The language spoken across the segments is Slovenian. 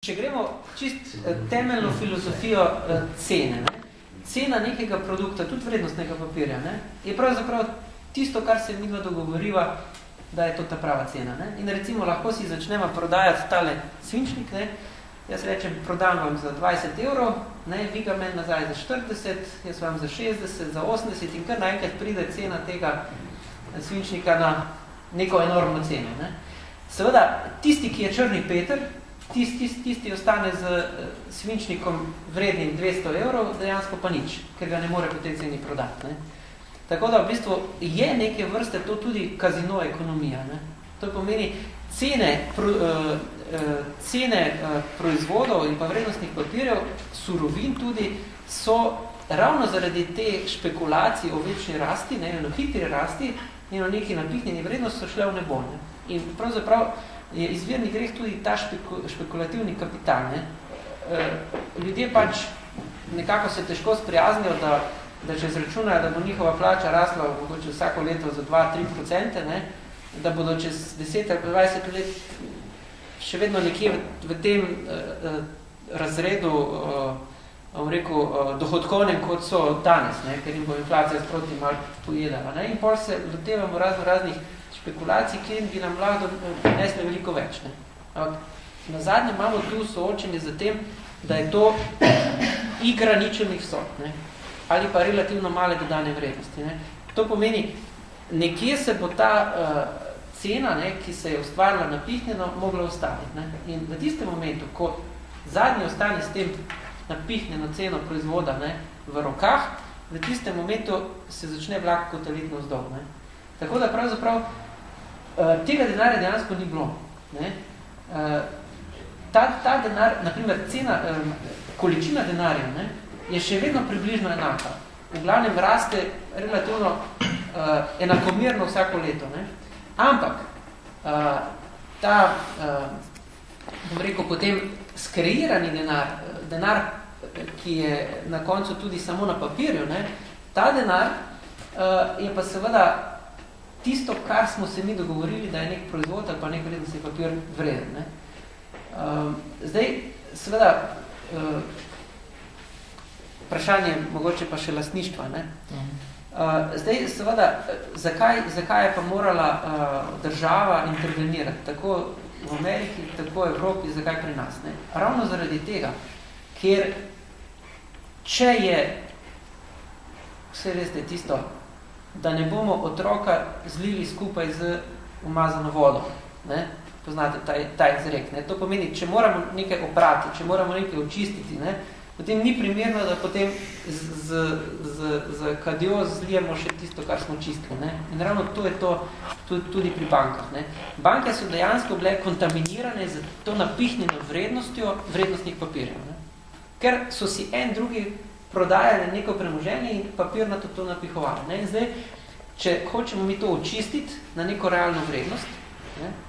Če gremo čist temeljno filozofijo cene, cena nekega produkta, tudi vrednostnega papirja, je pravzaprav tisto, kar se midva dogovoriva, da je to ta prava cena. In recimo lahko si začnemo prodajati tale svinčnik, jaz rečem, prodam vam za 20 evrov, vi ga meni nazaj za 40, jaz vam za 60, za 80 in kar naenkrat pride cena tega svinčnika na neko enormno ceno. Seveda, tisti, ki je črni Peter, tisti ostane z svinčnikom vrednim 200 evrov, dejansko pa nič, ker ga ne more po tej ceni prodati. Tako da v bistvu je neke vrste to tudi kazino ekonomija. To pomeni, cene proizvodov in pa vrednostnih papirjev, surovin tudi, so ravno zaradi te špekulacij o večni rasti, o hitri rasti in o neki napihnjeni vrednosti so šle v nebo. In pravzaprav je izvirni greh tudi ta špekulativni kapital. Ljudje pač nekako se težko sprijaznijo, da če izračunajo, da bo njihova plača rasla mogoče vsako leto za 2-3%, da bodo čez 10-20 let še vedno nekje v tem razredu dohodkovnem, kot so danes, ker jim bo inflacija sproti malo pojedala. In pol se lotevamo raznih špekulacij, ki bi nam lahko prinesli veliko več. Na zadnje imamo tu soočenje z tem, da je to igra ničelnih vsot, ali pa relativno male dodane vrednosti. To pomeni, nekje se bo ta cena, ki se je ustvarila napihnjeno, mogla ustaviti. In v tistem momentu, ko zadnji ostane s tem napihnjeno ceno proizvoda v rokah, v tistem momentu se začne vlak kotaliti navzdol. Tako da pravzaprav tega denarja dejansko ni bilo. Ta denar, naprimer cena, količina denarja, je še vedno približno enaka. V glavnem raste relativno enakomerno vsako leto. Ampak ta, bom rekel, potem skreirani denar, ki je na koncu tudi samo na papirju, ta denar je pa seveda tisto, kar smo se mi dogovorili, da je nek proizvod ali pa nek vrednostni papir vreden. Zdaj, seveda, vprašanje mogoče pa še lastništva. Zdaj, seveda, zakaj je pa morala država intervenirati, tako v Ameriki, tako v Evropi, zakaj pri nas? Ravno zaradi tega, ker če je, vse veste, tisto, da ne bomo otroka zlili skupaj z umazano vodo. Poznate ta izrek. To pomeni, če moramo nekaj oprati, če moramo nekaj očistiti, potem ni primerno, da potem z kadjo zlijemo še tisto, kar smo čistili. In ravno to je to tudi pri bankah. Banke so dejansko bile kontaminirane z to napihnjeno vrednostjo vrednostnih papirjev. Ker so si en drugi prodajali neko premoženje in papirnato to napihovali. In zdaj, če hočemo mi to očistiti na neko realno vrednost,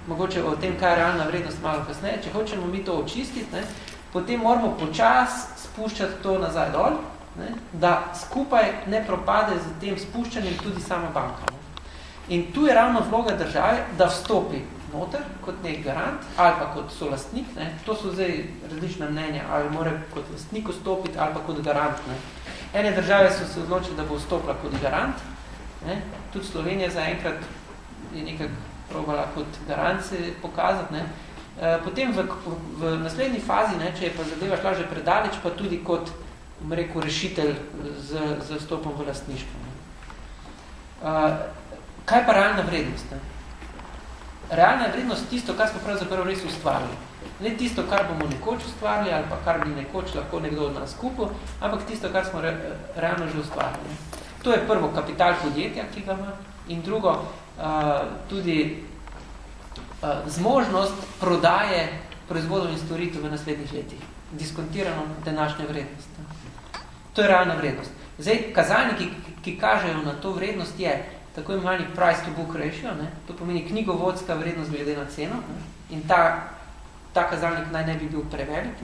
mogoče o tem, kaj je realna vrednost malo kasneje, če hočemo mi to očistiti, potem moramo počas spuščati to nazaj dol, da skupaj ne propade z tem spuščanjem tudi sama banka. In tu je ravno vloga države, da vstopi noter kot nek garant ali pa kot solastnik. To so zdaj različna mnenja, ali mora kot lastnik vstopiti ali pa kot garant. Ene države so se odločili, da bo vstopila kot garant. Tudi Slovenija zaenkrat je nekako probala kot garant se pokazati. Potem v naslednji fazi, če je pa zadeva šla že predaleč, pa tudi kot rešitelj z vstopom v lastništvo. Kaj pa realna vrednost? Realna vrednost tisto, kar smo pravzaprav res ustvarili. Ne tisto, kar bomo nekoč ustvarili, ali pa kar bi nekoč lahko nekdo od nas kupil, ampak tisto, kar smo realno že ustvarili. To je prvo kapital podjetja, ki ga ima, in drugo tudi zmožnost prodaje proizvodov in storitev v naslednjih letih. Diskontirano današnja vrednost. To je realna vrednost. Zdaj, kazalniki, ki kažejo na to vrednost, je tako imenovani price to book ratio, to pomeni knjigovodska vrednost glede na ceno, in ta kazalnik naj ne bi bil prevelik.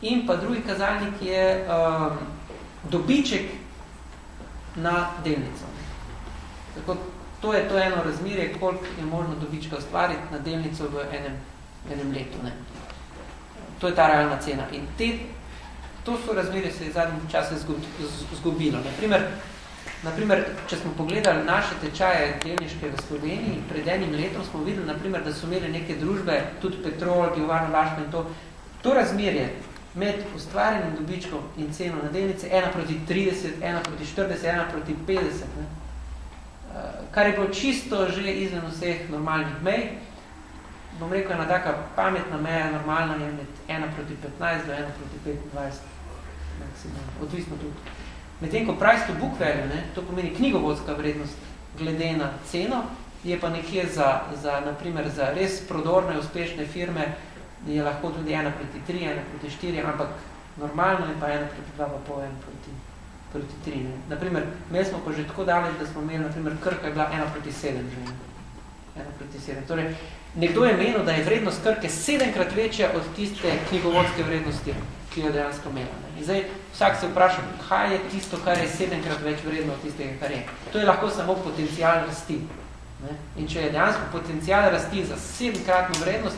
In pa drugi kazalnik je dobiček na delnico. Tako, to je eno razmerje, koliko je možno dobička ustvariti na delnico v enem letu. To je ta realna cena. In to so razmerje se je zadnjih čase zgubilo. Naprimer, če smo pogledali naše tečaje delniške v Sloveniji, pred enim letom smo videli, naprimer, da so imeli neke družbe, tudi Petrol, Pivovarna Laško in to razmerje med ustvarjenim dobičkom in ceno na delnice 1:30, 1:40, 1:50, ne? Kar je bilo čisto že izven vseh normalnih mej. Bom rekel, ena taka pametna meja, normalna je med 1:15 do 1:25, odvisno tudi. Medtem ko price to book value, ne, to pomeni knjigovodska vrednost glede na ceno, je pa nekje naprimer, za res prodorne, uspešne firme je lahko tudi 1:3, 1:4, ampak normalno je pa 1:2,5, 1:3. Naprimer, imeli smo pa že tako daleč, da smo imeli, naprimer, Krka je bila 1:7 že. 1:7. Torej, nekdo je menil, da je vrednost Krke 7-krat večja od tiste knjigovodske vrednosti, ki jo dejansko imela. Ne. In zdaj vsak se vpraša, kaj je tisto, kar je 7-krat več vredno od tistega, kar je. To je lahko samo potencial rasti. Ne. In če je dejansko potencial rasti za 7-kratno vrednost,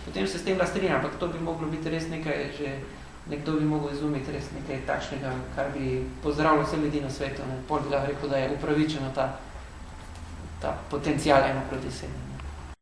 potem se s tem strinjam, ampak to bi moglo biti res nekaj, že nekdo bi mogel izumiti res nekaj takšnega, kar bi pozdravilo vse ljudi na svetu. Ne. Pol bi rekel, da je upravičeno ta potencial 1:7.